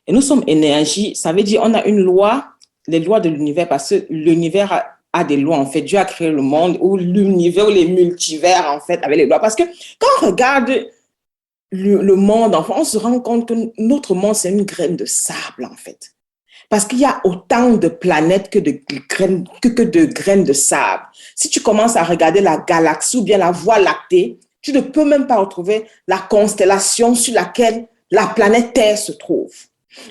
Et nous sommes énergie. Ça veut dire on a une loi, les lois de l'univers, parce que l'univers a des lois, en fait. Dieu a créé le monde, ou l'univers, ou les multivers, en fait, avec les lois. Parce que quand on regarde le monde, enfin, on se rend compte que notre monde, c'est une graine de sable, en fait. Parce qu'il y a autant de planètes que de graines de sable. Si tu commences à regarder la galaxie ou bien la Voie lactée, tu ne peux même pas retrouver la constellation sur laquelle la planète Terre se trouve.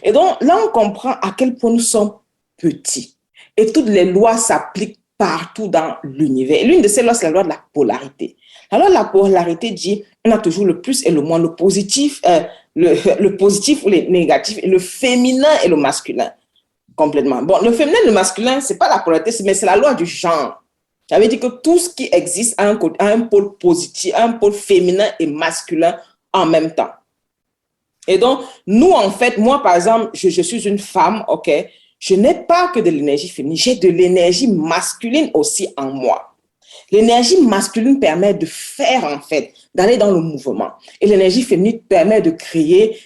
Et donc, là, on comprend à quel point nous sommes petits. Et toutes les lois s'appliquent partout dans l'univers. Et l'une de ces lois, c'est la loi de la polarité. La loi de la polarité dit, on a toujours le plus et le moins, le positif ou le négatif, le féminin et le masculin. Complètement. Bon, le féminin et le masculin, c'est pas la polarité, mais c'est la loi du genre. Ça veut dire que tout ce qui existe a un pôle positif, un pôle féminin et masculin en même temps. Et donc, nous, en fait, moi, par exemple, je suis une femme, OK? Je n'ai pas que de l'énergie féminine, j'ai de l'énergie masculine aussi en moi. L'énergie masculine permet de faire, en fait, d'aller dans le mouvement. Et l'énergie féminine permet de créer,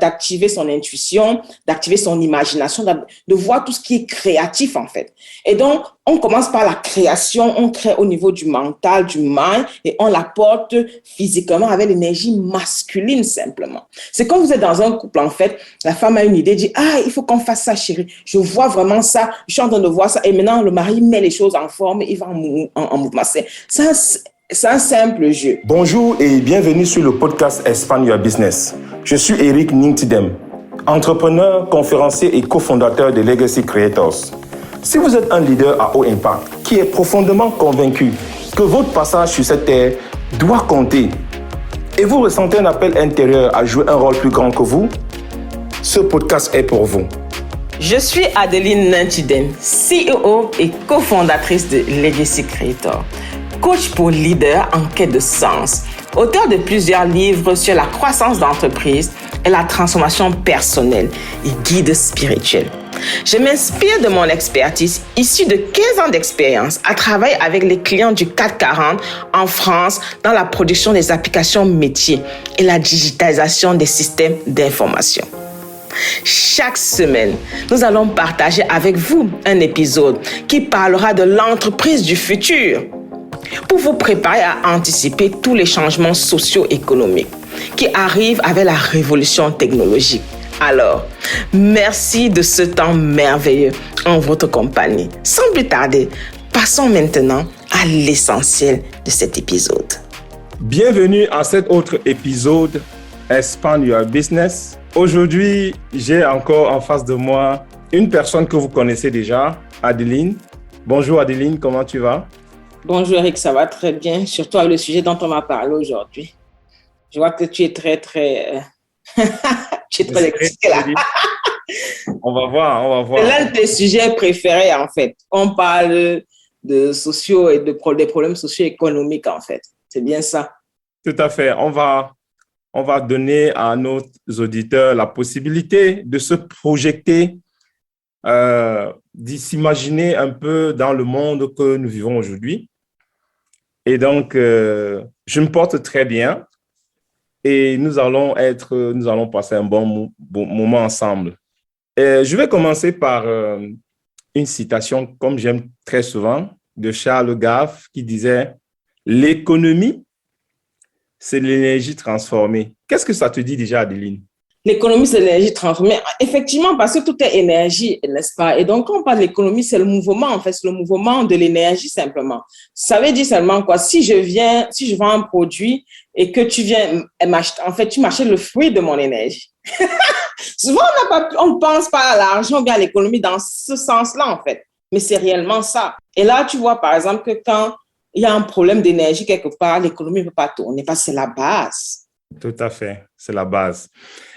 d'activer son intuition, d'activer son imagination, de voir tout ce qui est créatif, en fait. Et donc, on commence par la création, on crée au niveau du mental, du mind, et on l'apporte physiquement avec l'énergie masculine, simplement. C'est quand vous êtes dans un couple, en fait, la femme a une idée, dit, ah, il faut qu'on fasse ça, chérie. Je vois vraiment ça, je suis en train de voir ça, et maintenant, le mari met les choses en forme, il va en mouvement. C'est un simple jeu. Bonjour et bienvenue sur le podcast Expand Your Business. Je suis Eric Ningtidem, entrepreneur, conférencier et cofondateur de Legacy Creators. Si vous êtes un leader à haut impact qui est profondément convaincu que votre passage sur cette terre doit compter et vous ressentez un appel intérieur à jouer un rôle plus grand que vous, ce podcast est pour vous. Je suis Adeline Ningtidem, CEO et cofondatrice de Legacy Creators. Coach pour leaders en quête de sens, auteur de plusieurs livres sur la croissance d'entreprise et la transformation personnelle et guide spirituel. Je m'inspire de mon expertise issue de 15 ans d'expérience à travailler avec les clients du CAC 40 en France dans la production des applications métiers et la digitalisation des systèmes d'information. Chaque semaine, nous allons partager avec vous un épisode qui parlera de l'entreprise du futur, pour vous préparer à anticiper tous les changements socio-économiques qui arrivent avec la révolution technologique. Alors, merci de ce temps merveilleux en votre compagnie. Sans plus tarder, passons maintenant à l'essentiel de cet épisode. Bienvenue à cet autre épisode Expand Your Business. Aujourd'hui, j'ai encore en face de moi une personne que vous connaissez déjà, Adeline. Bonjour Adeline, comment tu vas? Bonjour Eric, ça va très bien, surtout avec le sujet dont on m'a parlé aujourd'hui. Je vois que tu es très tu es très excité là. On va voir. C'est l'un de tes sujets préférés en fait. On parle de sociaux et des problèmes socio-économiques en fait. C'est bien ça. Tout à fait. On va donner à nos auditeurs la possibilité de se projeter, d'y s'imaginer un peu dans le monde que nous vivons aujourd'hui. Et donc, je me porte très bien et nous allons passer un bon moment ensemble. Je vais commencer par une citation, comme j'aime très souvent, de Charles Gaff qui disait « L'économie, c'est l'énergie transformée ». Qu'est-ce que ça te dit déjà, Adeline? L'économie, c'est l'énergie transformée. Effectivement, parce que tout est énergie, n'est-ce pas? Et donc, quand on parle d'économie, c'est le mouvement, en fait, c'est le mouvement de l'énergie, simplement. Ça veut dire seulement quoi? Si je vends un produit et que tu viens m'acheter, en fait, tu m'achètes le fruit de mon énergie. Souvent, on ne pense pas à l'argent ou bien à l'économie dans ce sens-là, en fait. Mais c'est réellement ça. Et là, tu vois, par exemple, que quand il y a un problème d'énergie quelque part, l'économie ne peut pas tourner parce que c'est la base. Tout à fait, c'est la base.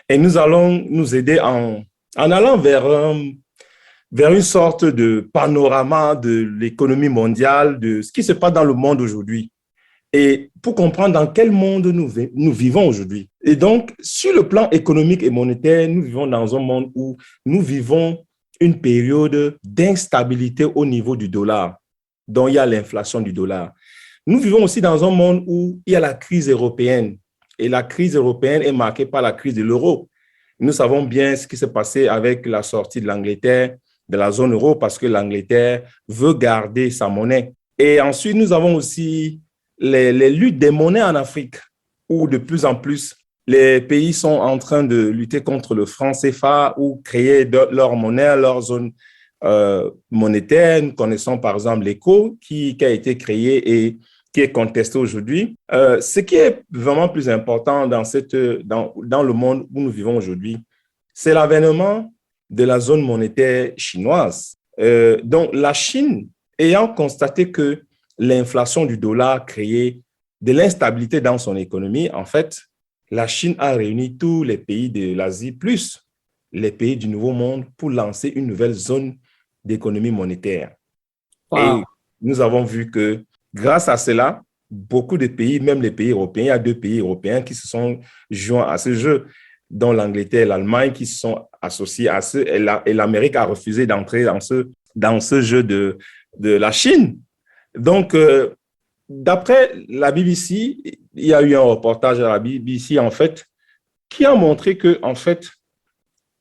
Et nous allons nous aider en allant vers une sorte de panorama de l'économie mondiale, de ce qui se passe dans le monde aujourd'hui. Et pour comprendre dans quel monde nous vivons aujourd'hui. Et donc, sur le plan économique et monétaire, nous vivons dans un monde où nous vivons une période d'instabilité au niveau du dollar, dont il y a l'inflation du dollar. Nous vivons aussi dans un monde où il y a la crise européenne. Et la crise européenne est marquée par la crise de l'euro. Nous savons bien ce qui s'est passé avec la sortie de l'Angleterre de la zone euro parce que l'Angleterre veut garder sa monnaie. Et ensuite, nous avons aussi les luttes des monnaies en Afrique, où de plus en plus, les pays sont en train de lutter contre le franc CFA ou créer leur monnaie, leur zone monétaire. Nous connaissons par exemple l'ECO qui a été créé et qui est contesté aujourd'hui. Ce qui est vraiment plus important dans le monde où nous vivons aujourd'hui, c'est l'avènement de la zone monétaire chinoise. Donc, la Chine, ayant constaté que l'inflation du dollar créait de l'instabilité dans son économie, en fait, la Chine a réuni tous les pays de l'Asie, plus les pays du Nouveau Monde, pour lancer une nouvelle zone d'économie monétaire. Wow. Et nous avons vu que grâce à cela, beaucoup de pays, même les pays européens, il y a 2 pays européens qui se sont joints à ce jeu, dont l'Angleterre et l'Allemagne qui se sont associés à ce, et l'Amérique a refusé d'entrer dans ce jeu de la Chine. Donc, d'après la BBC, il y a eu un reportage à la BBC, en fait, qui a montré que, en fait,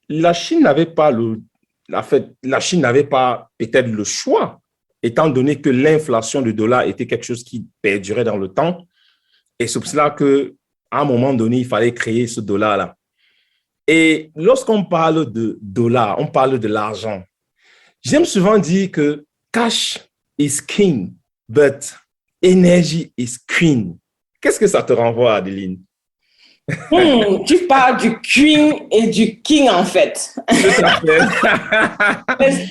la Chine n'avait pas peut-être le choix, étant donné que l'inflation du dollar était quelque chose qui perdurait dans le temps. Et c'est pour cela qu'à un moment donné, il fallait créer ce dollar-là. Et lorsqu'on parle de dollar, on parle de l'argent. J'aime souvent dire que cash is king, but energy is queen. Qu'est-ce que ça te renvoie, Adeline? Tu parles du queen et du king, en fait. Tout à fait.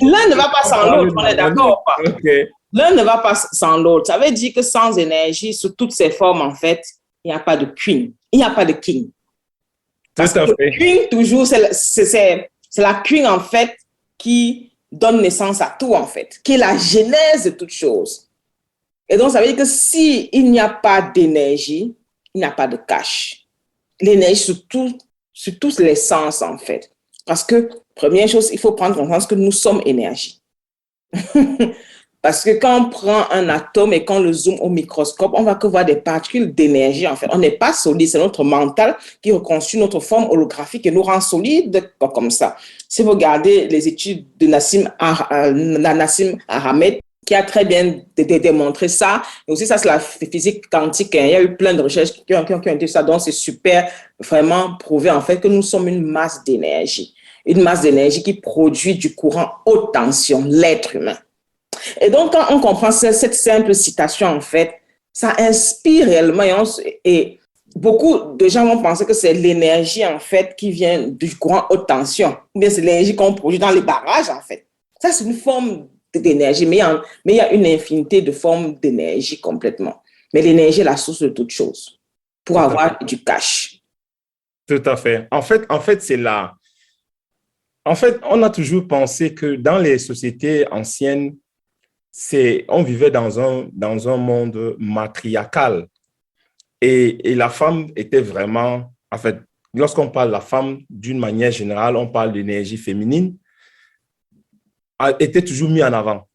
L'un ne va pas sans l'autre, on est d'accord ou pas? Okay. L'un ne va pas sans l'autre. Ça veut dire que sans énergie, sous toutes ses formes, en fait, il n'y a pas de queen, il n'y a pas de king. Parce que le queen, toujours, c'est la queen, en fait, qui donne naissance à tout, en fait, qui est la genèse de toute chose. Et donc, ça veut dire que s'il n'y a pas d'énergie, il n'y a pas de cash. L'énergie sur tous les sens, en fait. Parce que, première chose, il faut prendre conscience que nous sommes énergie. Parce que quand on prend un atome et qu'on le zoome au microscope, on va que voir des particules d'énergie, en fait. On n'est pas solide, c'est notre mental qui reconstruit notre forme holographique et nous rend solide comme ça. Si vous regardez les études de Nassim Haramein, qui a très bien démontré ça, et aussi ça, c'est la physique quantique. Il y a eu plein de recherches qui ont dit ça, donc c'est super, vraiment prouvé, en fait, que nous sommes une masse d'énergie. Une masse d'énergie qui produit du courant haute tension, l'être humain. Et donc, quand on comprend cette simple citation, en fait, ça inspire réellement et beaucoup de gens vont penser que c'est l'énergie, en fait, qui vient du courant haute tension. Ou bien c'est l'énergie qu'on produit dans les barrages, en fait. Ça, c'est une forme d'énergie, mais il y a une infinité de formes d'énergie complètement. Mais l'énergie est la source de toute chose pour avoir du cash. Tout à fait. En fait, c'est là. En fait, on a toujours pensé que dans les sociétés anciennes, on vivait dans un monde matriarcal et la femme était vraiment, en fait, lorsqu'on parle de la femme, d'une manière générale, on parle d'énergie féminine, était toujours mis en avant.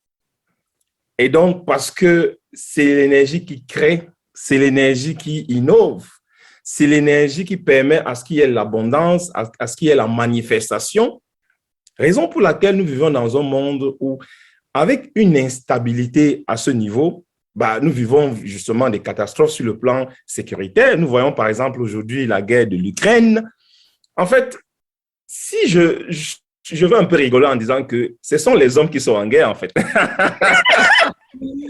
Et donc, parce que c'est l'énergie qui crée, c'est l'énergie qui innove, c'est l'énergie qui permet à ce qu'il y ait l'abondance, à ce qu'il y ait la manifestation, raison pour laquelle nous vivons dans un monde où avec une instabilité à ce niveau, nous vivons justement des catastrophes sur le plan sécuritaire. Nous voyons par exemple aujourd'hui la guerre de l'Ukraine. En fait, si je veux un peu rigoler en disant que ce sont les hommes qui sont en guerre en fait.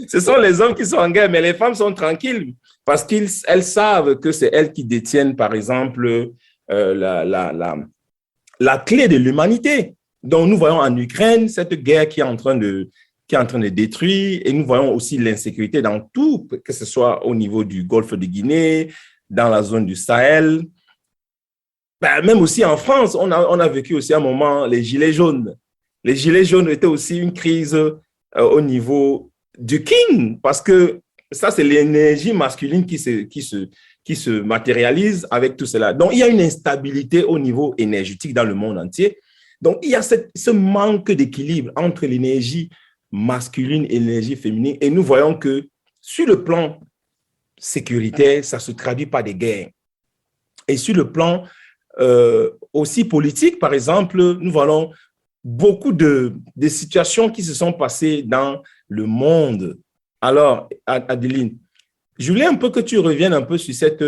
Ce sont les hommes qui sont en guerre, mais les femmes sont tranquilles parce qu'elles savent que c'est elles qui détiennent par exemple la clé de l'humanité. Donc, nous voyons en Ukraine cette guerre qui est en train de détruire et nous voyons aussi l'insécurité dans tout, que ce soit au niveau du Golfe de Guinée, dans la zone du Sahel. Même aussi en France, on a vécu aussi un moment les gilets jaunes. Les gilets jaunes étaient aussi une crise au niveau du king parce que ça, c'est l'énergie masculine qui se matérialise avec tout cela. Donc, il y a une instabilité au niveau énergétique dans le monde entier. Donc, il y a ce manque d'équilibre entre l'énergie masculine et l'énergie féminine. Et nous voyons que sur le plan sécuritaire, ça se traduit par des guerres. Et sur le plan aussi politique, par exemple, nous voyons beaucoup de situations qui se sont passées dans le monde. Alors, Adeline, je voulais un peu que tu reviennes un peu sur cette...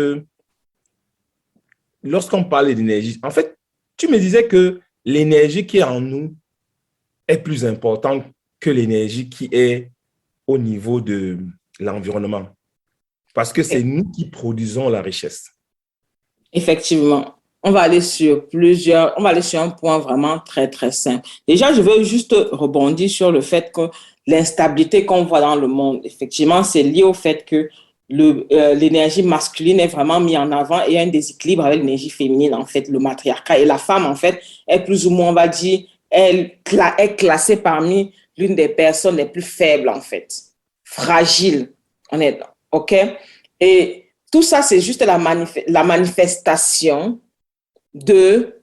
lorsqu'on parle d'énergie, en fait, tu me disais que l'énergie qui est en nous est plus importante que l'énergie qui est au niveau de l'environnement. Parce que c'est nous qui produisons la richesse. Effectivement. On va aller sur un point vraiment très, très simple. Déjà, je veux juste rebondir sur le fait que l'instabilité qu'on voit dans le monde, effectivement, c'est lié au fait que l'énergie masculine est vraiment mise en avant et il y a un déséquilibre avec l'énergie féminine, en fait, le matriarcat. Et la femme, en fait, est plus ou moins, on va dire, elle est classée parmi l'une des personnes les plus faibles, en fait, fragile, OK? Et tout ça, c'est juste la manifestation du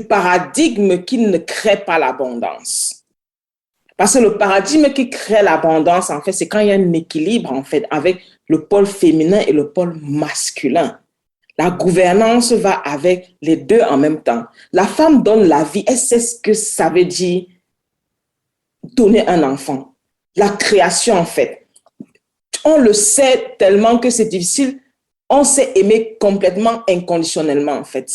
paradigme qui ne crée pas l'abondance. Parce que le paradigme qui crée l'abondance, en fait, c'est quand il y a un équilibre, en fait, avec le pôle féminin et le pôle masculin. La gouvernance va avec les deux en même temps. La femme donne la vie, elle sait ce que ça veut dire donner un enfant. La création, en fait. On le sait tellement que c'est difficile. On s'est aimé complètement inconditionnellement, en fait.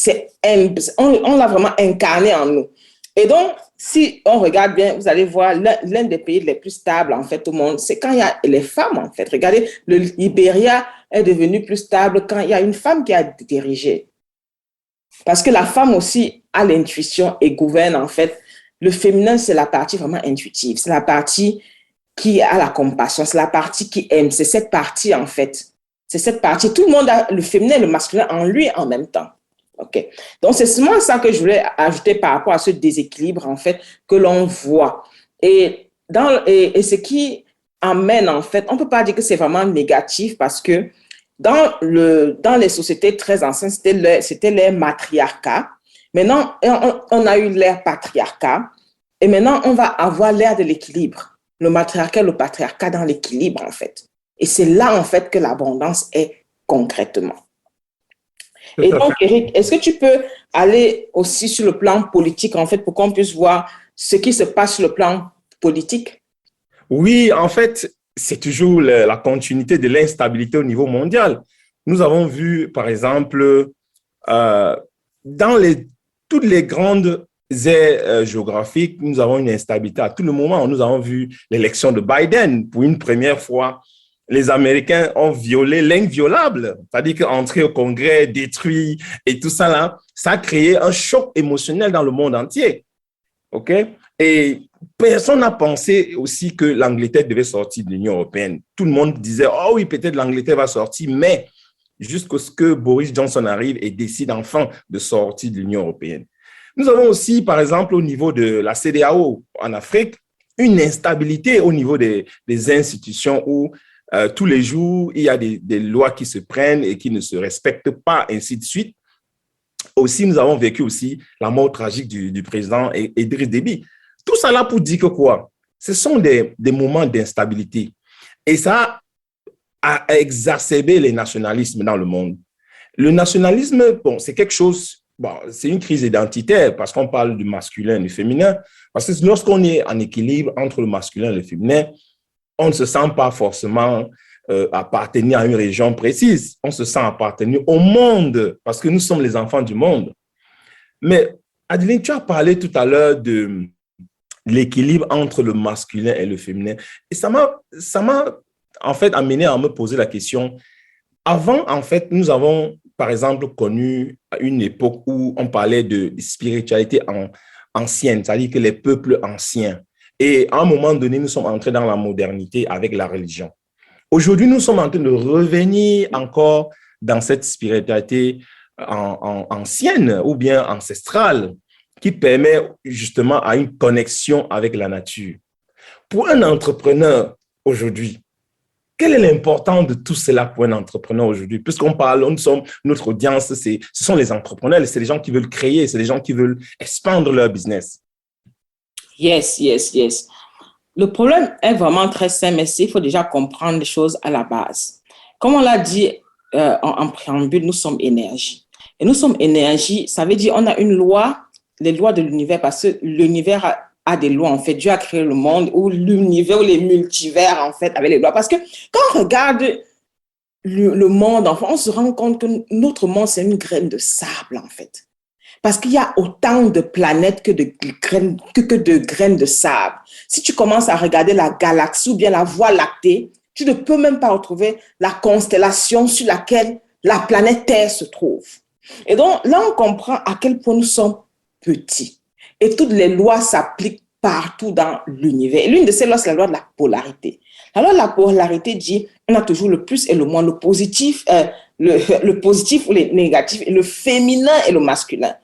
On l'a vraiment incarné en nous. Et donc, si on regarde bien, vous allez voir, l'un des pays les plus stables, en fait, au monde, c'est quand il y a les femmes, en fait. Regardez, le Libéria est devenu plus stable quand il y a une femme qui a dirigé. Parce que la femme aussi a l'intuition et gouverne, en fait. Le féminin, c'est la partie vraiment intuitive. C'est la partie qui a la compassion. C'est la partie qui aime. C'est cette partie, en fait. C'est cette partie. Tout le monde a le féminin et le masculin en lui en même temps. OK. Donc, c'est seulement ça que je voulais ajouter par rapport à ce déséquilibre, en fait, que l'on voit. Et ce qui amène, en fait, on ne peut pas dire que c'est vraiment négatif parce que dans les sociétés très anciennes, c'était l'ère matriarcat. Maintenant, on a eu l'ère patriarcat. Et maintenant, on va avoir l'ère de l'équilibre. Le matriarcat et le patriarcat dans l'équilibre, en fait. Et c'est là, en fait, que l'abondance est concrètement. Et donc, Eric, est-ce que tu peux aller aussi sur le plan politique, en fait, pour qu'on puisse voir ce qui se passe sur le plan politique? Oui, en fait, c'est toujours la continuité de l'instabilité au niveau mondial. Nous avons vu, par exemple, dans toutes les grandes aires géographiques, nous avons une instabilité à tout le moment. Nous avons vu l'élection de Biden. Pour une première fois, les Américains ont violé l'inviolable, c'est-à-dire qu'entrer au Congrès, détruit et tout ça là, ça a créé un choc émotionnel dans le monde entier. OK? Et personne n'a pensé aussi que l'Angleterre devait sortir de l'Union européenne. Tout le monde disait, oh oui, peut-être l'Angleterre va sortir, mais jusqu'à ce que Boris Johnson arrive et décide enfin de sortir de l'Union européenne. Nous avons aussi, par exemple, au niveau de la CEDEAO en Afrique, une instabilité au niveau des institutions où tous les jours, il y a des lois qui se prennent et qui ne se respectent pas, ainsi de suite. Aussi, nous avons vécu aussi la mort tragique du président Idriss Déby. Tout ça là pour dire que quoi? Ce sont des moments d'instabilité. Et ça a exacerbé les nationalismes dans le monde. Le nationalisme, bon, c'est quelque chose, bon, c'est une crise identitaire parce qu'on parle du masculin et du féminin. Parce que lorsqu'on est en équilibre entre le masculin et le féminin, on ne se sent pas forcément appartenir à une région précise. On se sent appartenir au monde parce que nous sommes les enfants du monde. Mais Adeline, tu as parlé tout à l'heure de l'équilibre entre le masculin et le féminin. Et ça m'a en fait amené à me poser la question. Avant, en fait, nous avons, par exemple, connu une époque où on parlait de spiritualité ancienne, c'est-à-dire que les peuples anciens. Et à un moment donné, nous sommes entrés dans la modernité avec la religion. Aujourd'hui, nous sommes en train de revenir encore dans cette spiritualité ancienne ou bien ancestrale qui permet justement à une connexion avec la nature. Pour un entrepreneur aujourd'hui, quelle est l'importance de tout cela pour un entrepreneur aujourd'hui? Puisqu'on parle, notre audience, ce sont les entrepreneurs, c'est les gens qui veulent créer, c'est les gens qui veulent expandre leur business. Yes. Le problème est vraiment très simple, mais il faut déjà comprendre les choses à la base. Comme on l'a dit en préambule, nous sommes énergie. Et nous sommes énergie, ça veut dire on a une loi, les lois de l'univers, parce que l'univers a des lois, en fait. Dieu a créé le monde, ou l'univers, ou les multivers, en fait, avec les lois. Parce que quand on regarde le monde, enfin, on se rend compte que notre monde, c'est une graine de sable, en fait. Parce qu'il y a autant de planètes que de graines de sable. Si tu commences à regarder la galaxie ou bien la Voie lactée, tu ne peux même pas retrouver la constellation sur laquelle la planète Terre se trouve. Et donc, là, on comprend à quel point nous sommes petits. Et toutes les lois s'appliquent partout dans l'univers. Et l'une de ces lois, c'est la loi de la polarité. La loi de la polarité dit, on a toujours le plus et le moins, le positif ou le négatif, et le féminin et le masculin.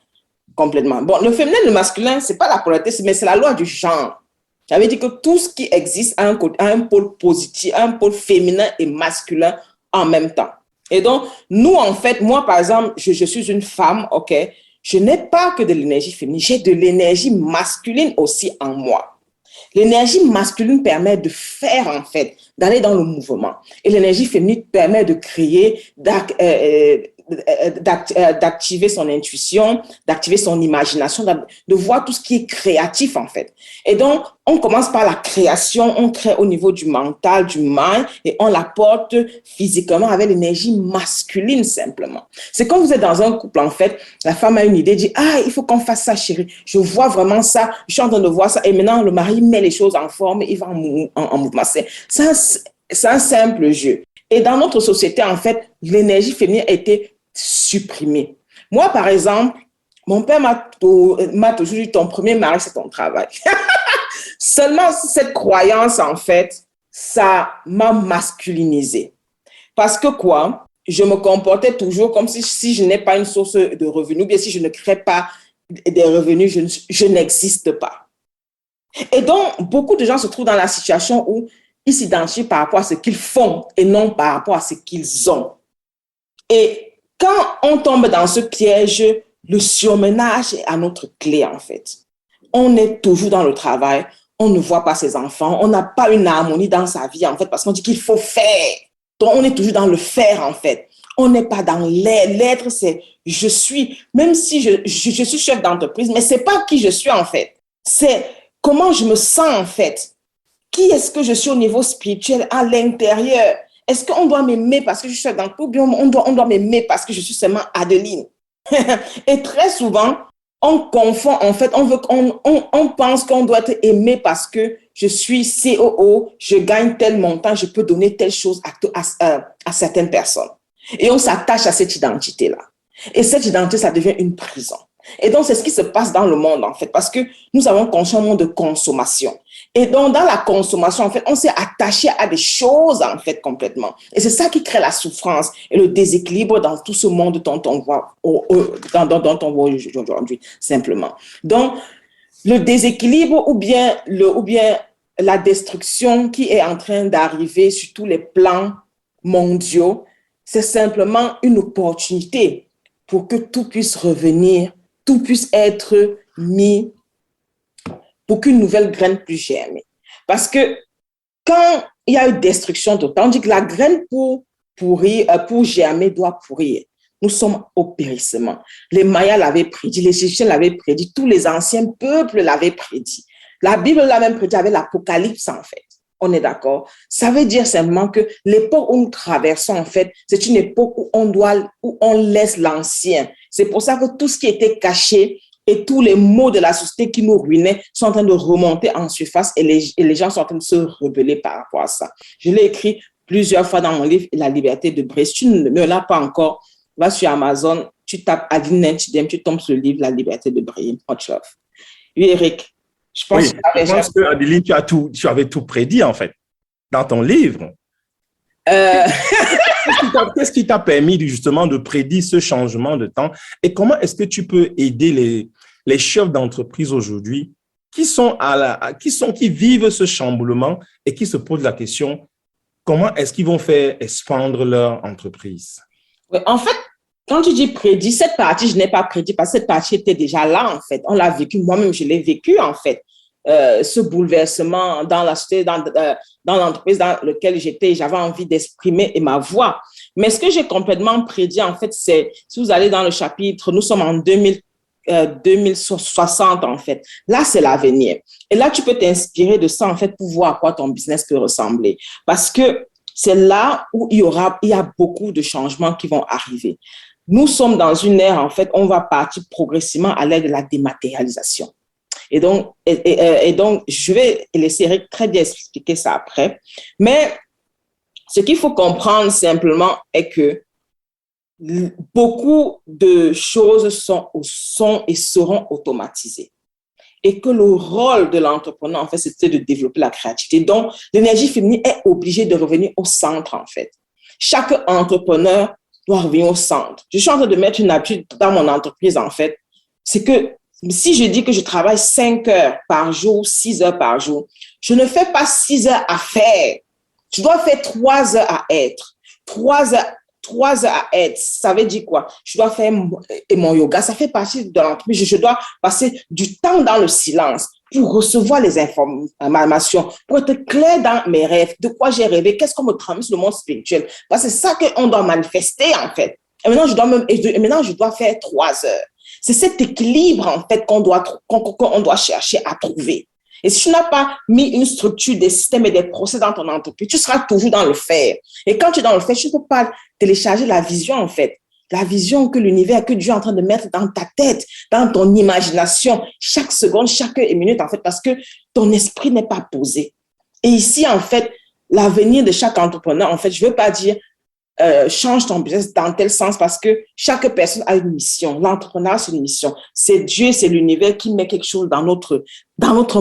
Complètement. Bon, le féminin et le masculin, ce n'est pas la polarité, mais c'est la loi du genre. Ça veut dire que tout ce qui existe a un pôle positif, un pôle féminin et masculin en même temps. Et donc, nous, en fait, moi, par exemple, je suis une femme, OK, je n'ai pas que de l'énergie féminine, j'ai de l'énergie masculine aussi en moi. L'énergie masculine permet de faire, en fait, d'aller dans le mouvement. Et l'énergie féminine permet de créer, d'activer son intuition, d'activer son imagination, de voir tout ce qui est créatif, en fait. Et donc, on commence par la création, on crée au niveau du mental, du mind, et on l'apporte physiquement avec l'énergie masculine, simplement. C'est quand vous êtes dans un couple, en fait, la femme a une idée, dit, ah, il faut qu'on fasse ça, chérie. Je vois vraiment ça, je suis en train de voir ça. Et maintenant, le mari met les choses en forme, il va en mouvement. C'est un simple jeu. Et dans notre société, en fait, l'énergie féminine a été supprimée. Moi, par exemple, mon père m'a toujours dit, ton premier mari, c'est ton travail. Seulement, cette croyance, en fait, ça m'a masculinisée. Parce que quoi? Je me comportais toujours comme si je n'ai pas une source de revenus, ou bien si je ne crée pas des revenus, je n'existe pas. Et donc, beaucoup de gens se trouvent dans la situation où ils s'identifient par rapport à ce qu'ils font et non par rapport à ce qu'ils ont. Et quand on tombe dans ce piège, le surmenage est à notre clé, en fait. On est toujours dans le travail, on ne voit pas ses enfants, on n'a pas une harmonie dans sa vie, en fait, parce qu'on dit qu'il faut faire. Donc, on est toujours dans le faire, en fait. On n'est pas dans l'être. L'être, c'est je suis, même si je suis chef d'entreprise, mais ce n'est pas qui je suis, en fait. C'est comment je me sens, en fait. Qui est-ce que je suis au niveau spirituel à l'intérieur? Est-ce qu'on doit m'aimer parce que je suis chef d'entreprise ou bien on doit m'aimer parce que je suis seulement Adeline? Et très souvent, on confond, en fait, on pense qu'on doit être aimé parce que je suis COO, je gagne tel montant, je peux donner telle chose à certaines personnes. Et on s'attache à cette identité-là. Et cette identité, ça devient une prison. Et donc, c'est ce qui se passe dans le monde, en fait, parce que nous avons conscience un monde de consommation. Et donc, dans la consommation, en fait, on s'est attaché à des choses, en fait, complètement. Et c'est ça qui crée la souffrance et le déséquilibre dans tout ce monde dont on voit aujourd'hui, simplement. Donc, le déséquilibre ou bien la destruction qui est en train d'arriver sur tous les plans mondiaux, c'est simplement une opportunité pour que tout puisse revenir, tout puisse être mis pour qu'une nouvelle graine puisse germer. Parce que quand il y a une destruction totale, on dit que la graine pour germer doit pourrir. Nous sommes au périssement. Les Mayas l'avaient prédit, les Égyptiens l'avaient prédit, tous les anciens peuples l'avaient prédit. La Bible l'a même prédit avec l'Apocalypse, en fait. On est d'accord? Ça veut dire simplement que l'époque où nous traversons, en fait, c'est une époque où on laisse l'ancien. C'est pour ça que tout ce qui était caché et tous les maux de la société qui nous ruinaient sont en train de remonter en surface et les gens sont en train de se rebeller par rapport à ça. Je l'ai écrit plusieurs fois dans mon livre « La liberté de briller ». Si tu ne l'as pas encore, va sur Amazon, tu tapes Adeline Nentchidem, tu tombes sur le livre « La liberté de briller ». Much love. Oui, Eric. Je pense que Adeline, tu avais tout prédit, en fait, dans ton livre. Qu'est-ce qui t'a permis justement de prédire ce changement de temps et comment est-ce que tu peux aider les chefs d'entreprise aujourd'hui qui vivent ce chamboulement et qui se posent la question, comment est-ce qu'ils vont faire expandre leur entreprise? Oui, en fait, quand tu dis prédit, cette partie, je n'ai pas prédit parce que cette partie était déjà là, en fait. On l'a vécu, moi-même, je l'ai vécu, en fait. Ce bouleversement dans la société, dans l'entreprise dans laquelle j'étais, j'avais envie d'exprimer ma voix. Mais ce que j'ai complètement prédit, en fait, c'est, si vous allez dans le chapitre, nous sommes en 2060, en fait. Là, c'est l'avenir. Et là, tu peux t'inspirer de ça, en fait, pour voir à quoi ton business peut ressembler. Parce que c'est là où il y a beaucoup de changements qui vont arriver. Nous sommes dans une ère, en fait, on va partir progressivement à l'ère de la dématérialisation. Et donc, je vais laisser Eric très bien expliquer ça après. Mais ce qu'il faut comprendre simplement est que beaucoup de choses sont et seront automatisées. Et que le rôle de l'entrepreneur, en fait, c'était de développer la créativité. Donc, l'énergie féminine est obligée de revenir au centre, en fait. Chaque entrepreneur doit revenir au centre. Je suis en train de mettre une habitude dans mon entreprise, en fait. C'est que si je dis que je travaille 5 heures par jour, 6 heures par jour, je ne fais pas 6 heures à faire. Je dois faire 3 heures à être. 3 heures à être, ça veut dire quoi? Je dois faire mon yoga, ça fait partie de l'entreprise. Je dois passer du temps dans le silence pour recevoir les informations, pour être clair dans mes rêves, de quoi j'ai rêvé, qu'est-ce qu'on me transmet sur le monde spirituel. Parce que c'est ça qu'on doit manifester, en fait. Et maintenant, je dois faire 3 heures. C'est cet équilibre, en fait, qu'on doit chercher à trouver. Et si tu n'as pas mis une structure, des systèmes et des procès dans ton entreprise, tu seras toujours dans le faire. Et quand tu es dans le faire, tu ne peux pas télécharger la vision, en fait. La vision que l'univers, que Dieu est en train de mettre dans ta tête, dans ton imagination, chaque seconde, chaque minute, en fait, parce que ton esprit n'est pas posé. Et ici, en fait, l'avenir de chaque entrepreneur, en fait, je ne veux pas dire change ton business dans tel sens parce que chaque personne a une mission. L'entrepreneur, c'est une mission. C'est Dieu, c'est l'univers qui met quelque chose dans notre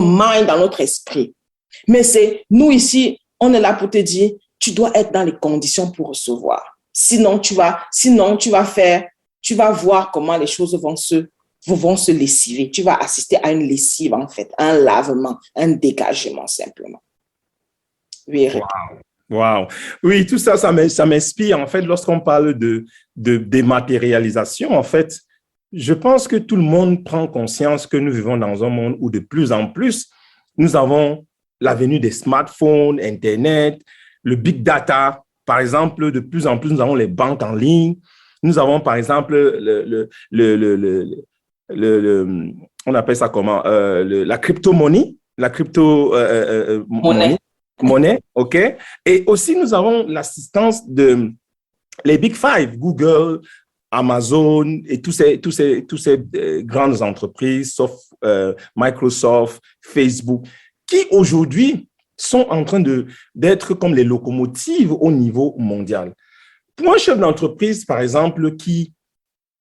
mind, dans notre esprit. Mais c'est nous ici, on est là pour te dire, tu dois être dans les conditions pour recevoir. Sinon, tu vas voir comment les choses vont se lessiver. Tu vas assister à une lessive, en fait, un lavement, un dégagement, simplement. Oui, Eric. Wow. Wow. Oui, tout ça, ça m'inspire. En fait, lorsqu'on parle de dématérialisation, en fait, je pense que tout le monde prend conscience que nous vivons dans un monde où de plus en plus, nous avons la venue des smartphones, Internet, le big data. Par exemple, de plus en plus, nous avons les banques en ligne. Nous avons, par exemple, on appelle ça comment? La crypto-monnaie, monnaie, OK? Et aussi, nous avons l'assistance de les Big Five, Google, Amazon et tous ces grandes entreprises, sauf Microsoft, Facebook, qui aujourd'hui sont en train d'être comme les locomotives au niveau mondial. Pour un chef d'entreprise, par exemple, qui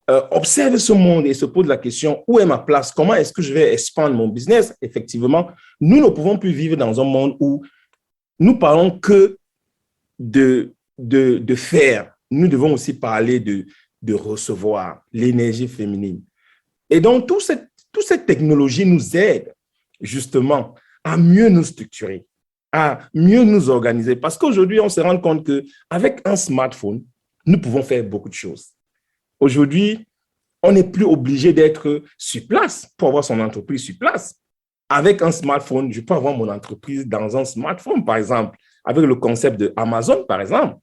observe ce monde et se pose la question, où est ma place? Comment est-ce que je vais expandre mon business? Effectivement, nous ne pouvons plus vivre dans un monde où nous parlons que de faire. Nous devons aussi parler de recevoir l'énergie féminine. Et donc, toute cette technologie nous aide justement à mieux nous structurer, à mieux nous organiser. Parce qu'aujourd'hui, on se rend compte qu'avec un smartphone, nous pouvons faire beaucoup de choses. Aujourd'hui, on n'est plus obligé d'être sur place pour avoir son entreprise sur place. Avec un smartphone, je peux avoir mon entreprise dans un smartphone, par exemple, avec le concept de Amazon, par exemple.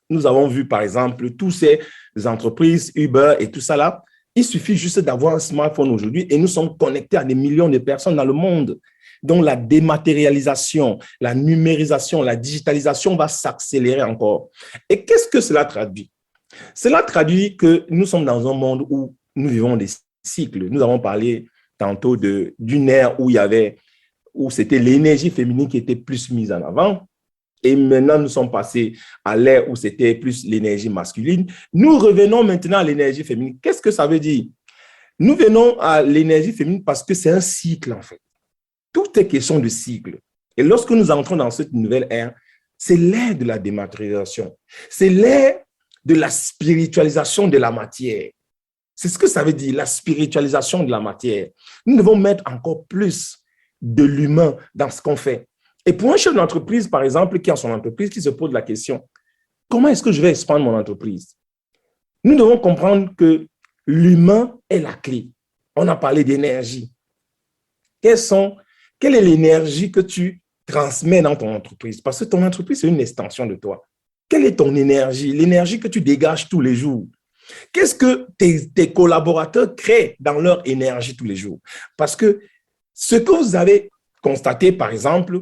Nous avons vu, par exemple, tous ces entreprises, Uber et tout ça là. Il suffit juste d'avoir un smartphone aujourd'hui et nous sommes connectés à des millions de personnes dans le monde. Donc, la dématérialisation, la numérisation, la digitalisation va s'accélérer encore. Et qu'est-ce que cela traduit? Cela traduit que nous sommes dans un monde où nous vivons des cycles. Nous avons parlé tantôt d'une ère où c'était l'énergie féminine qui était plus mise en avant. Et maintenant, nous sommes passés à l'ère où c'était plus l'énergie masculine. Nous revenons maintenant à l'énergie féminine. Qu'est-ce que ça veut dire? Nous venons à l'énergie féminine parce que c'est un cycle, en fait. Tout est question de cycle. Et lorsque nous entrons dans cette nouvelle ère, c'est l'ère de la dématérialisation. C'est l'ère de la spiritualisation de la matière. C'est ce que ça veut dire, la spiritualisation de la matière. Nous devons mettre encore plus de l'humain dans ce qu'on fait. Et pour un chef d'entreprise, par exemple, qui a son entreprise, qui se pose la question, comment est-ce que je vais expandre mon entreprise? Nous devons comprendre que l'humain est la clé. On a parlé d'énergie. Quelle est l'énergie que tu transmets dans ton entreprise? Parce que ton entreprise, c'est une extension de toi. Quelle est ton énergie? L'énergie que tu dégages tous les jours. Qu'est-ce que tes collaborateurs créent dans leur énergie tous les jours? Parce que ce que vous avez constaté, par exemple,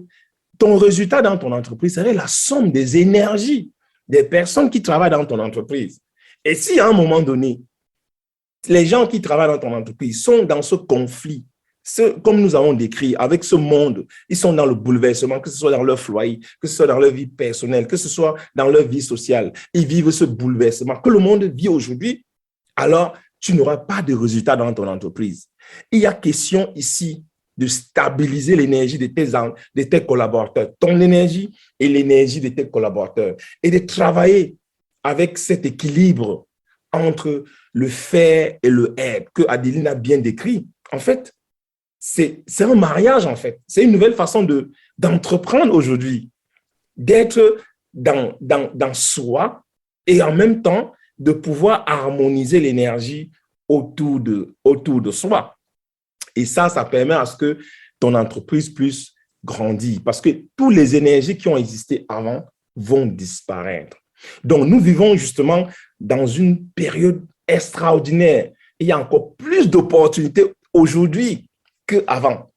ton résultat dans ton entreprise serait la somme des énergies des personnes qui travaillent dans ton entreprise. Et si à un moment donné, les gens qui travaillent dans ton entreprise sont dans ce conflit, comme nous avons décrit, avec ce monde, ils sont dans le bouleversement, que ce soit dans leur foyer, que ce soit dans leur vie personnelle, que ce soit dans leur vie sociale, ils vivent ce bouleversement que le monde vit aujourd'hui, alors tu n'auras pas de résultat dans ton entreprise. Il y a question ici de stabiliser l'énergie de tes collaborateurs, ton énergie et l'énergie de tes collaborateurs, et de travailler avec cet équilibre entre le faire et le être que Adeline a bien décrit. En fait, c'est un mariage, en fait. C'est une nouvelle façon d'entreprendre aujourd'hui, d'être dans soi et en même temps de pouvoir harmoniser l'énergie autour de soi. Et ça permet à ce que ton entreprise puisse grandir parce que toutes les énergies qui ont existé avant vont disparaître. Donc, nous vivons justement dans une période extraordinaire. Il y a encore plus d'opportunités aujourd'hui qu'avant.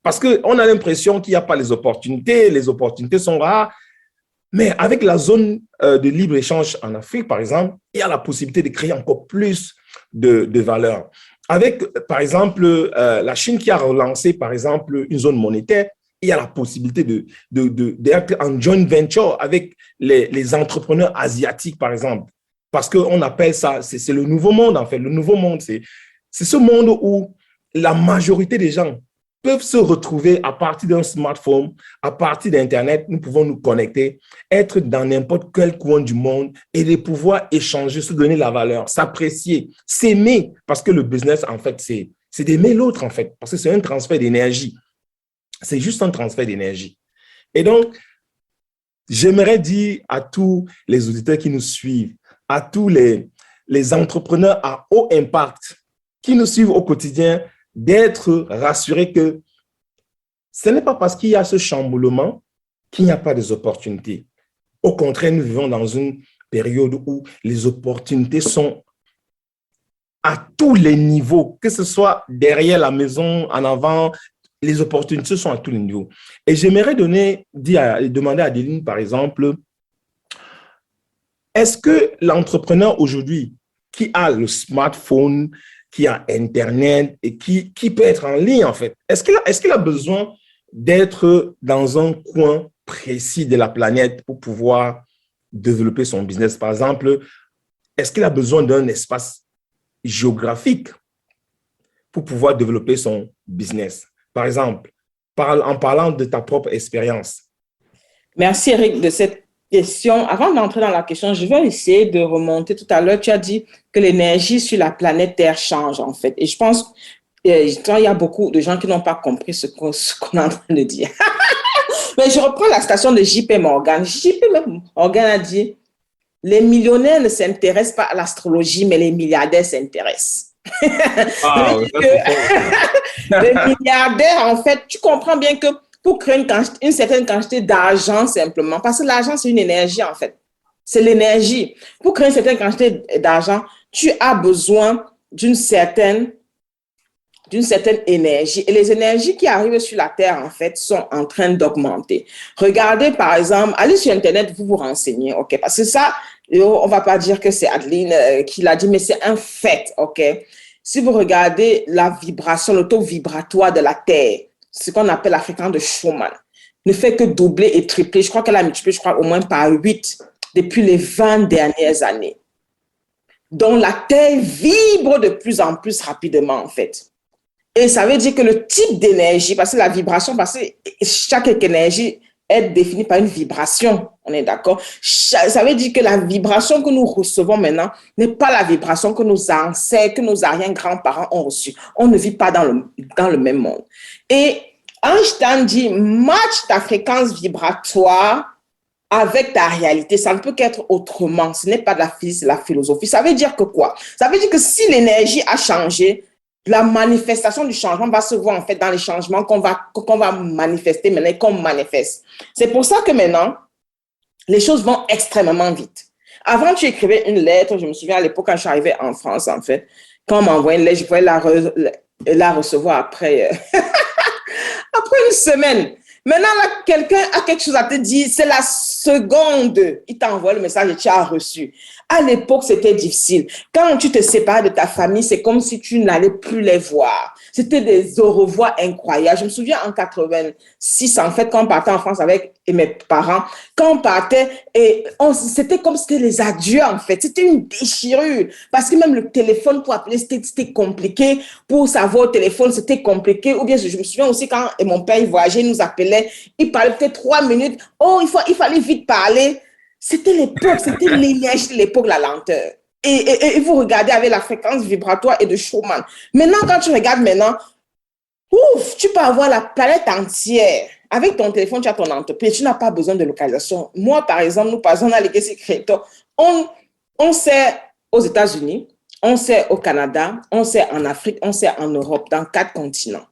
Parce qu'on a l'impression qu'il n'y a pas les opportunités sont rares. Mais avec la zone de libre-échange en Afrique, par exemple, il y a la possibilité de créer encore plus de valeur. Avec, par exemple, la Chine qui a relancé, par exemple, une zone monétaire, il y a la possibilité d'être en joint venture avec les entrepreneurs asiatiques, par exemple. Parce qu'on appelle ça, c'est le nouveau monde, en fait. Le nouveau monde, c'est ce monde où la majorité des gens peuvent se retrouver à partir d'un smartphone, à partir d'Internet, nous pouvons nous connecter, être dans n'importe quel coin du monde et de pouvoir échanger, se donner la valeur, s'apprécier, s'aimer. Parce que le business, en fait, c'est d'aimer l'autre, en fait, parce que c'est un transfert d'énergie. C'est juste un transfert d'énergie. Et donc, j'aimerais dire à tous les auditeurs qui nous suivent, à tous les entrepreneurs à haut impact qui nous suivent au quotidien, d'être rassurés que ce n'est pas parce qu'il y a ce chamboulement qu'il n'y a pas des opportunités. Au contraire, nous vivons dans une période où les opportunités sont à tous les niveaux, que ce soit derrière la maison, en avant, les opportunités sont à tous les niveaux. Et j'aimerais demander à Adeline, par exemple, est-ce que l'entrepreneur aujourd'hui qui a le smartphone, qui a Internet et qui peut être en ligne, en fait, est-ce qu'il a besoin d'être dans un coin précis de la planète pour pouvoir développer son business? Par exemple, est-ce qu'il a besoin d'un espace géographique pour pouvoir développer son business? Par exemple, en parlant de ta propre expérience. Merci, Eric, de cette question. Avant d'entrer dans la question, je vais essayer de remonter. Tout à l'heure, tu as dit que l'énergie sur la planète Terre change, en fait. Et je pense qu'il y a beaucoup de gens qui n'ont pas compris ce qu'on est en train de dire. Mais je reprends la citation de J.P. Morgan. J.P. Morgan a dit, les millionnaires ne s'intéressent pas à l'astrologie, mais les milliardaires s'intéressent. Ah, les milliardaires, en fait, tu comprends bien que pour créer une certaine quantité d'argent simplement, parce que l'argent, c'est une énergie, en fait. C'est l'énergie. Pour créer une certaine quantité d'argent, tu as besoin d'une certaine énergie. Et les énergies qui arrivent sur la Terre, en fait, sont en train d'augmenter. Regardez, par exemple, allez sur Internet, vous vous renseignez, OK? Parce que ça, on ne va pas dire que c'est Adeline qui l'a dit, mais c'est un fait, OK? Si vous regardez la vibration, le taux vibratoire de la Terre, ce qu'on appelle la fréquence de Schumann, ne fait que doubler et tripler. Je crois qu'elle a multiplié, au moins par 8 depuis les 20 dernières années. Donc, la Terre vibre de plus en plus rapidement, en fait. Et ça veut dire que le type d'énergie, parce que la vibration, parce que chaque énergie est définie par une vibration, on est d'accord? Ça veut dire que la vibration que nous recevons maintenant n'est pas la vibration que nos ancêtres, que nos arrière-grands-parents ont reçue. On ne vit pas dans le même monde. Et Einstein dit, match ta fréquence vibratoire avec ta réalité. Ça ne peut qu'être autrement. Ce n'est pas de la physique, c'est la philosophie. Ça veut dire que quoi? Ça veut dire que si l'énergie a changé, la manifestation du changement va se voir en fait dans les changements qu'on va manifester maintenant et qu'on manifeste. C'est pour ça que maintenant, les choses vont extrêmement vite. Avant, tu écrivais une lettre. Je me souviens à l'époque, quand je suis arrivée en France, en fait, quand on m'envoyait une lettre, je pouvais la recevoir après, après une semaine. Maintenant, là, quelqu'un a quelque chose à te dire, c'est la seconde. Il t'envoie le message et tu as reçu. À l'époque, c'était difficile. Quand tu te sépares de ta famille, c'est comme si tu n'allais plus les voir. C'était des au revoir incroyables. Je me souviens en 86, en fait, quand on partait en France avec mes parents, quand on partait, c'était comme si c'était les adieux, en fait. C'était une déchirure. Parce que même le téléphone pour appeler, c'était compliqué. Pour savoir au téléphone, c'était compliqué. Ou bien, je me souviens aussi quand mon père il voyageait, il nous appelait, il parlait peut-être 3 minutes. Oh, il fallait vite parler. C'était l'époque, c'était l'énergie de l'époque, la lenteur. Et vous regardez avec la fréquence vibratoire et de Schumann. Maintenant, quand tu regardes maintenant, ouf, tu peux avoir la planète entière. Avec ton téléphone, tu as ton entreprise, tu n'as pas besoin de localisation. Moi, par exemple, nous, par exemple, dans Legacy Creator, on sait aux États-Unis, on sait au Canada, on sait en Afrique, on sait en Europe, dans 4 continents.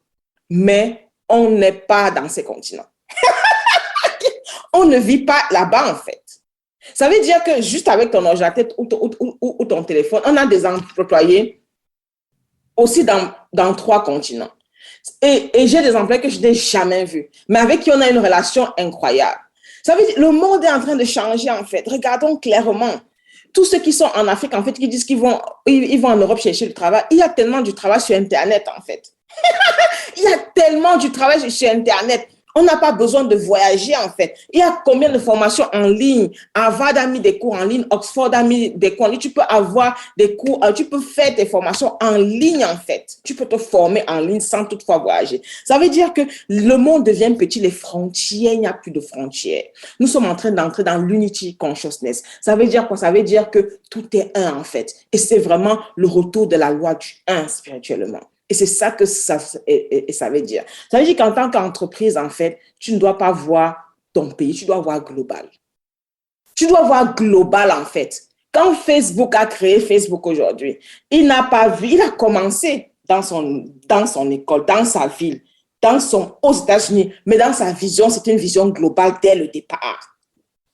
Mais on n'est pas dans ces continents. On ne vit pas là-bas, en fait. Ça veut dire que juste avec ton ordinateur ou ton téléphone, on a des employés aussi dans 3 continents. Et j'ai des employés que je n'ai jamais vus, mais avec qui on a une relation incroyable. Ça veut dire que le monde est en train de changer, en fait. Regardons clairement. Tous ceux qui sont en Afrique, en fait, qui disent qu'ils vont en Europe chercher du travail, il y a tellement du travail sur Internet, en fait. Il y a tellement du travail sur Internet. On n'a pas besoin de voyager, en fait. Il y a combien de formations en ligne? Harvard a mis des cours en ligne, Oxford a mis des cours en ligne. Tu peux avoir des cours, tu peux faire tes formations en ligne, en fait. Tu peux te former en ligne sans toutefois voyager. Ça veut dire que le monde devient petit, les frontières, il n'y a plus de frontières. Nous sommes en train d'entrer dans l'unity consciousness. Ça veut dire quoi? Ça veut dire que tout est un, en fait. Et c'est vraiment le retour de la loi du un spirituellement. Et c'est ça que ça veut dire. Ça veut dire qu'en tant qu'entreprise, en fait, tu ne dois pas voir ton pays, tu dois voir global. Tu dois voir global, en fait. Quand Facebook a créé Facebook aujourd'hui, il n'a pas vu, il a commencé dans son école, dans sa ville, aux États-Unis, mais dans sa vision, c'est une vision globale dès le départ.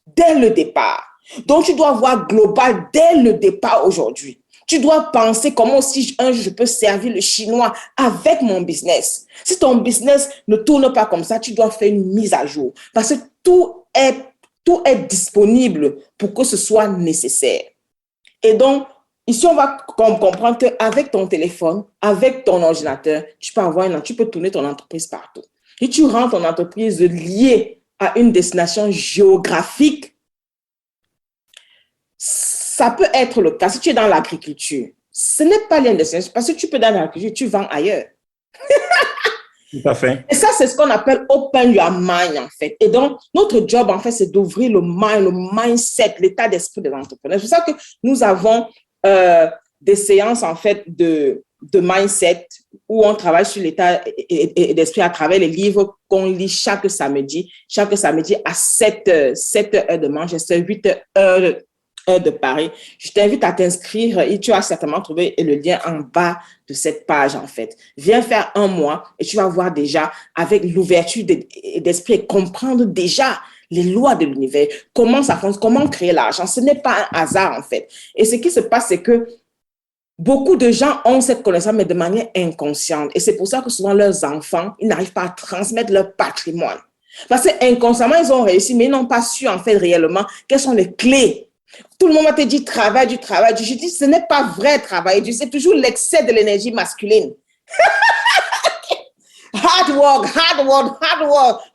Dès le départ. Donc, tu dois voir global dès le départ aujourd'hui. Tu dois penser comment aussi un jour je peux servir le chinois avec mon business. Si ton business ne tourne pas comme ça, tu dois faire une mise à jour parce que tout est disponible pour que ce soit nécessaire. Et donc, ici, on va comprendre qu'avec ton téléphone, avec ton ordinateur, tu peux tourner ton entreprise partout. Et tu rends ton entreprise liée à une destination géographique. Ça peut être le cas si tu es dans l'agriculture. Ce n'est pas lié à une destination parce que tu peux dans l'agriculture, tu vends ailleurs. Tout à fait. Et ça, c'est ce qu'on appelle open your mind, en fait. Et donc, notre job, en fait, c'est d'ouvrir le mindset, l'état d'esprit des entrepreneurs. C'est pour ça que nous avons des séances, en fait, de mindset où on travaille sur l'état d'esprit à travers les livres qu'on lit chaque samedi à 7 heures de Manchester, 8 heures de Paris. Je t'invite à t'inscrire et tu vas certainement trouver le lien en bas de cette page, en fait. Viens faire 1 mois et tu vas voir déjà avec l'ouverture d'esprit et comprendre déjà les lois de l'univers, comment ça fonctionne, comment créer l'argent. Ce n'est pas un hasard, en fait. Et ce qui se passe, c'est que beaucoup de gens ont cette connaissance, mais de manière inconsciente. Et c'est pour ça que souvent leurs enfants, ils n'arrivent pas à transmettre leur patrimoine. Parce que inconsciemment, ils ont réussi, mais ils n'ont pas su, en fait, réellement, quelles sont les clés. Tout le monde va te dire travail du. Je dis, ce n'est pas vrai travail. C'est toujours l'excès de l'énergie masculine. Hard work,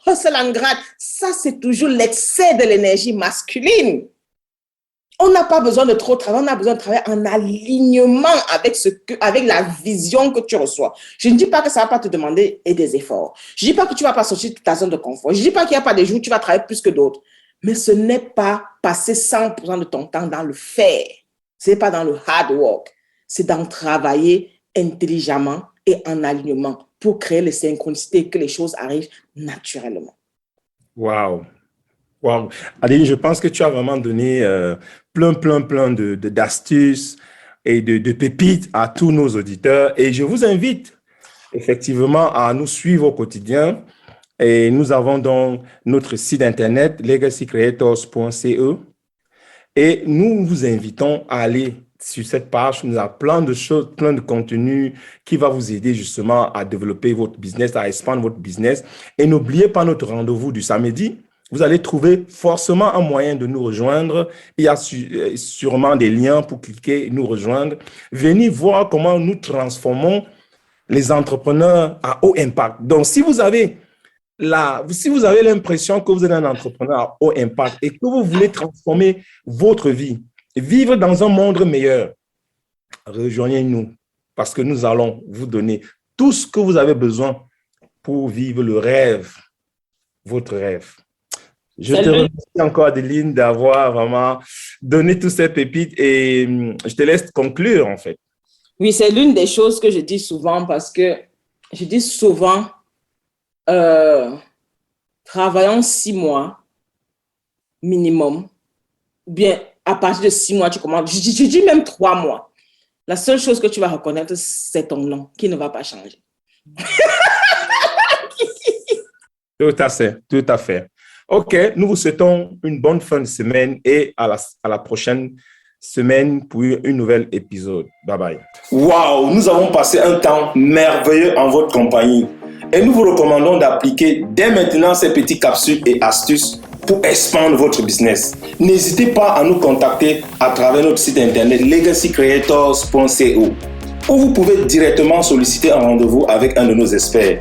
hustle and grind. Ça, c'est toujours l'excès de l'énergie masculine. On n'a pas besoin de trop travailler, on a besoin de travailler en alignement avec la vision que tu reçois. Je ne dis pas que ça ne va pas te demander des efforts. Je ne dis pas que tu ne vas pas sortir de ta zone de confort. Je ne dis pas qu'il n'y a pas des jours où tu vas travailler plus que d'autres. Mais ce n'est pas passer 100% de ton temps dans le faire. Ce n'est pas dans le hard work. C'est d'en travailler intelligemment et en alignement pour créer les synchronicités et que les choses arrivent naturellement. Wow. Adeline, je pense que tu as vraiment donné plein d'astuces et de pépites à tous nos auditeurs. Et je vous invite effectivement à nous suivre au quotidien Et nous avons donc notre site internet legacycreators.ce et nous vous invitons à aller sur cette page. Nous avons plein de choses, plein de contenus qui va vous aider justement à développer votre business, à expandre votre business. Et n'oubliez pas notre rendez-vous du samedi. Vous allez trouver forcément un moyen de nous rejoindre. Il y a sûrement des liens pour cliquer et nous rejoindre. Venez voir comment nous transformons les entrepreneurs à haut impact. Donc, si vous avez l'impression que vous êtes un entrepreneur à haut impact et que vous voulez transformer votre vie, vivre dans un monde meilleur, rejoignez-nous parce que nous allons vous donner tout ce que vous avez besoin pour vivre le rêve, votre rêve. Je te remercie encore, Adeline, d'avoir vraiment donné toutes ces pépites et je te laisse conclure, en fait. Oui, c'est l'une des choses que je dis souvent parce que je dis souvent, travaillons 6 mois minimum, ou bien à partir de 6 mois, tu commences, je dis même 3 mois. La seule chose que tu vas reconnaître, c'est ton nom qui ne va pas changer. Tout à fait. OK, nous vous souhaitons une bonne fin de semaine et à la prochaine semaine pour un nouvel épisode. Bye bye. Waouh, nous avons passé un temps merveilleux en votre compagnie et nous vous recommandons d'appliquer dès maintenant ces petites capsules et astuces pour expandre votre business. N'hésitez pas à nous contacter à travers notre site internet legacycreators.co où vous pouvez directement solliciter un rendez-vous avec un de nos experts.